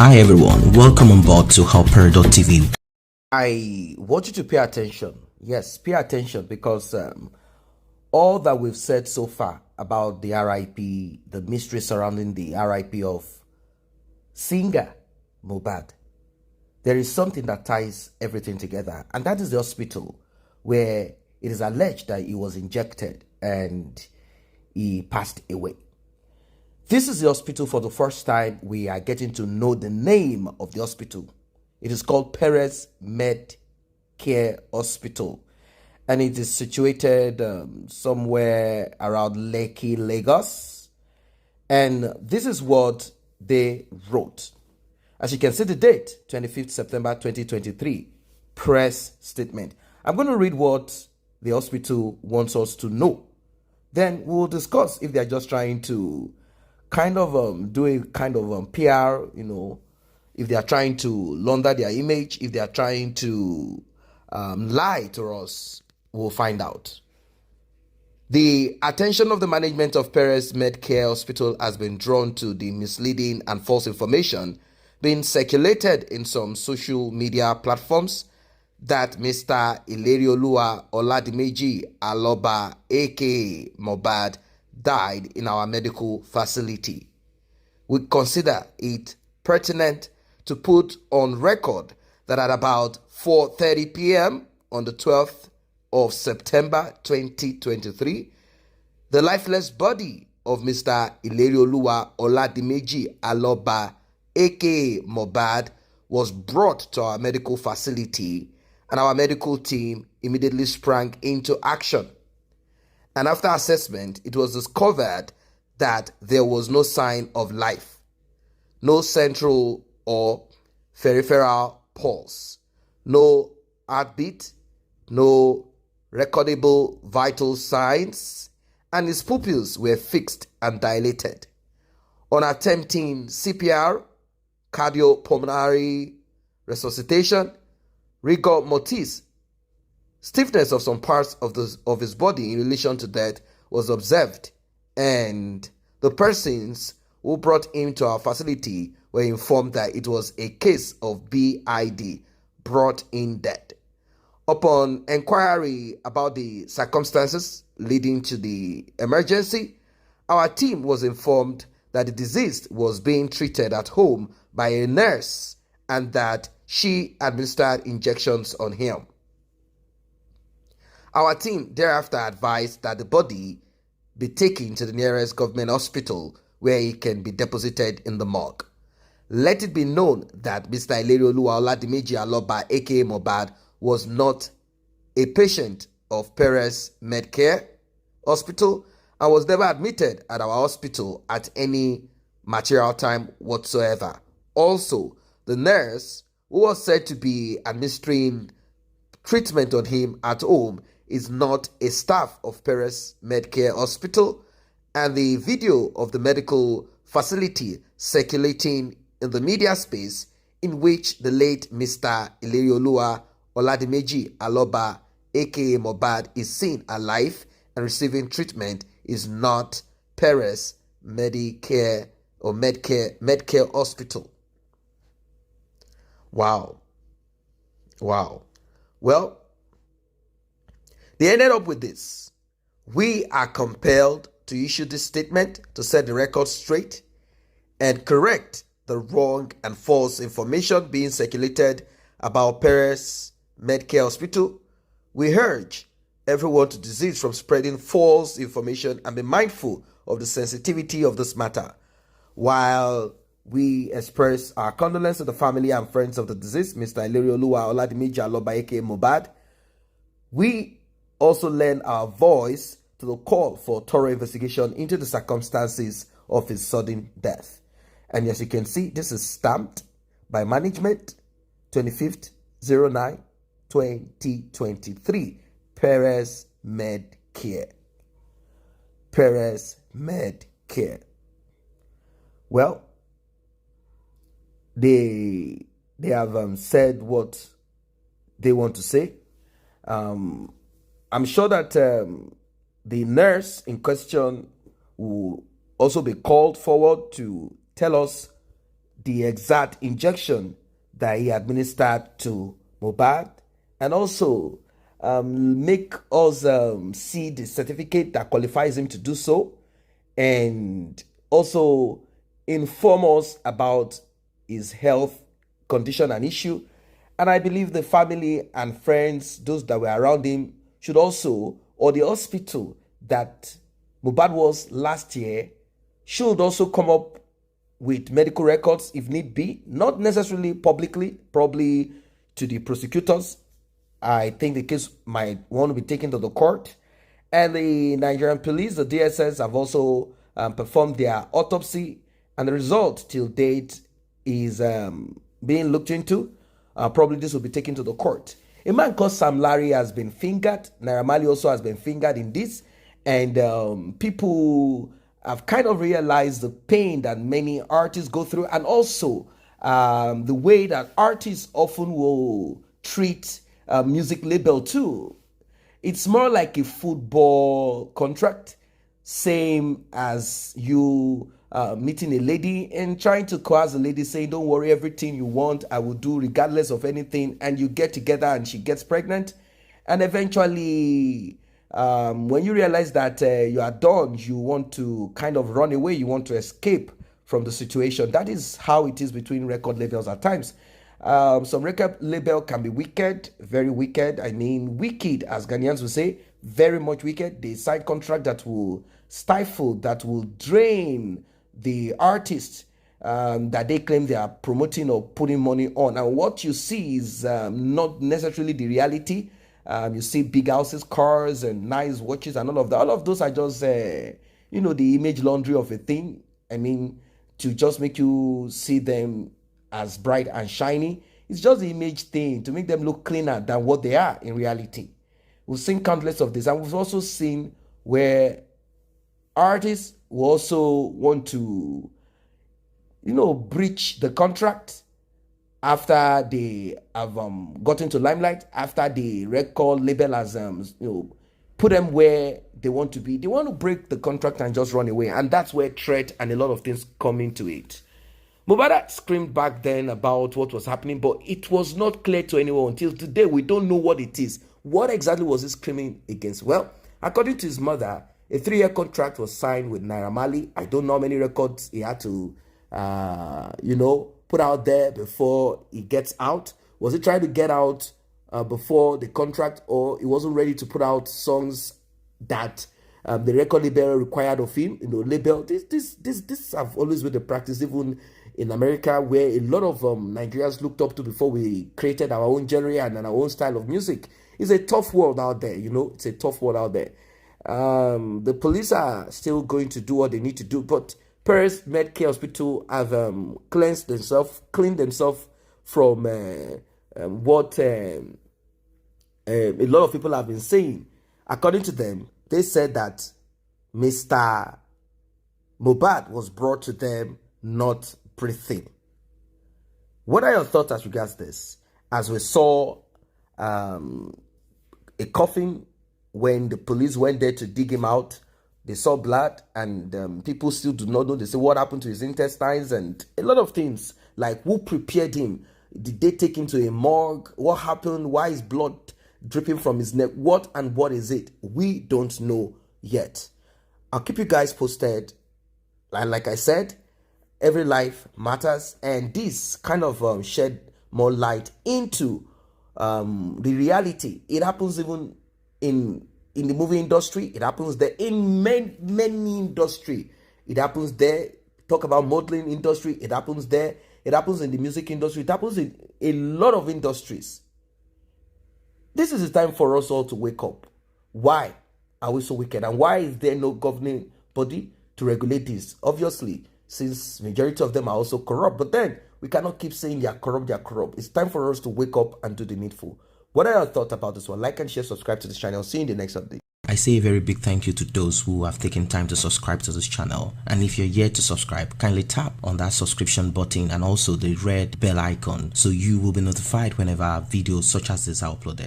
Hi everyone, welcome on board to Helper.tv. I want you to pay attention. Yes, pay attention because all that we've said so far about the RIP, the mystery surrounding the RIP of singer Mohbad, there is something that ties everything together, and that is the hospital where it is alleged that he was injected and he passed away. This is the hospital. For the first time, we are getting to know the name of the hospital. It is called Perez Med Care Hospital, and it is situated somewhere around Lekki, Lagos. And this is what they wrote. As you can see, the date, 25th September 2023, press statement. I'm going to read what the hospital wants us to know. Then we'll discuss if they're just trying to kind of do a kind of PR, if they are trying to launder their image, if they are trying to lie to us, we'll find out. The attention of the management of Perez Medcare Hospital has been drawn to the misleading and false information being circulated in some social media platforms that Mr. Ilerioluwa Oladimeji Aloba, aka Mohbad, died in our medical facility. We consider it pertinent to put on record that at about 4:30 p.m. on the 12th of September 2023, the lifeless body of Mr. Ilerioluwa Oladimeji Aloba, aka Mohbad, was brought to our medical facility, and our medical team immediately sprang into action. And after assessment, it was discovered that there was no sign of life, no central or peripheral pulse, no heartbeat, no recordable vital signs, and his pupils were fixed and dilated. On attempting CPR, cardiopulmonary resuscitation, rigor mortis, stiffness of some parts of his body in relation to death was observed, and the persons who brought him to our facility were informed that it was a case of BID, brought in dead. Upon inquiry about the circumstances leading to the emergency, our team was informed that the deceased was being treated at home by a nurse and that she administered injections on him. Our team thereafter advised that the body be taken to the nearest government hospital where it can be deposited in the morgue. Let it be known that Mr. Ilerioluwa Oladimeji Aloba, aka Mohbad, was not a patient of Perez Medcare Hospital and was never admitted at our hospital at any material time whatsoever. Also, the nurse who was said to be administering treatment on him at home is not a staff of Perez Medcare Hospital, and the video of the medical facility circulating in the media space in which the late Mr. Ilerioluwa Oladimeji Aloba, aka Mohbad, is seen alive and receiving treatment is not Perez Medcare or Medcare Hospital. Wow. Well, they ended up with this. We are compelled to issue this statement to set the record straight and correct the wrong and false information being circulated about Perez Medcare Hospital. We urge everyone to desist from spreading false information and be mindful of the sensitivity of this matter. While we express our condolences to the family and friends of the deceased, Mr. Ilerioluwa Oladimeji Aloba, aka Mohbad, we also lend our voice to the call for thorough investigation into the circumstances of his sudden death. And as you can see, this is stamped by management, 25th 09 2023, Perez Medcare. Perez Medcare. Well, they have said what they want to say. I'm sure that the nurse in question will also be called forward to tell us the exact injection that he administered to Mohbad, and also make us see the certificate that qualifies him to do so, and also inform us about his health condition and issue. And I believe the family and friends, those that were around him, should also, or the hospital that Mohbad was last year, should also come up with medical records if need be, not necessarily publicly, probably to the prosecutors. I think the case might want to be taken to the court. And the Nigerian police, the DSS, have also performed their autopsy, and the result till date is being looked into. Probably this will be taken to the court. A man called Sam Larry has been fingered. Naira Marley also has been fingered in this. And people have kind of realized the pain that many artists go through, and also the way that artists often will treat music label too. It's more like a football contract, same as you meeting a lady and trying to coerce the lady, saying, don't worry, everything you want I will do regardless of anything, and you get together and she gets pregnant, and eventually when you realize that you are done, you want to kind of run away, you want to escape from the situation. That is how it is between record labels at times. Some record label can be wicked, very wicked. I mean, wicked, as Ghanaians will say, very much wicked. They sign contract that will stifle, that will drain the artists that they claim they are promoting or putting money on. And what you see is not necessarily the reality. You see big houses, cars, and nice watches, and all of that. All of those are just, the image laundry of a thing. I mean, to just make you see them as bright and shiny. It's just the image thing to make them look cleaner than what they are in reality. We've seen countless of this, and we've also seen where artists will also want to, breach the contract after they have gotten to limelight, after the record label has put them where they want to be. They want to break the contract and just run away, and that's where threat and a lot of things come into it. Mohbad screamed back then about what was happening, but it was not clear to anyone until today. We don't know what it is. What exactly was he screaming against? Well, according to his mother, a 3-year contract was signed with Naira Marley. I don't know how many records he had to, put out there before he gets out. Was he trying to get out before the contract, or he wasn't ready to put out songs that the record label required of him? Label. This have always been the practice, even in America, where a lot of Nigerians looked up to before we created our own genre and our own style of music. It's a tough world out there, It's a tough world out there. The police are still going to do what they need to do, but Paris Medcare Hospital have cleaned themselves from what a lot of people have been saying. According to them, they said that Mr. Mohbad was brought to them not breathing. What are your thoughts as regards this? As we saw a coffin, when the police went there to dig him out, they saw blood, and people still do not know. They say, what happened to his intestines, and a lot of things, like who prepared him? Did they take him to a morgue? What happened? Why is blood dripping from his neck? What is it? We don't know yet. I'll keep you guys posted. Like I said, every life matters, and this kind of shed more light into the reality. It happens even in the movie industry. It happens there in many industry. It happens there. Talk about modeling industry. It happens there. It happens in the music industry. It happens in a lot of industries. This is the time for us all to wake up. Why are we so wicked? And why is there no governing body to regulate this? Obviously, since majority of them are also corrupt. But then we cannot keep saying they are corrupt. It's time for us to wake up and do the needful. What are your thoughts about this one? Like and share, subscribe to this channel. See you in the next update. I say a very big thank you to those who have taken time to subscribe to this channel. And if you're yet to subscribe, kindly tap on that subscription button and also the red bell icon so you will be notified whenever videos such as this are uploaded.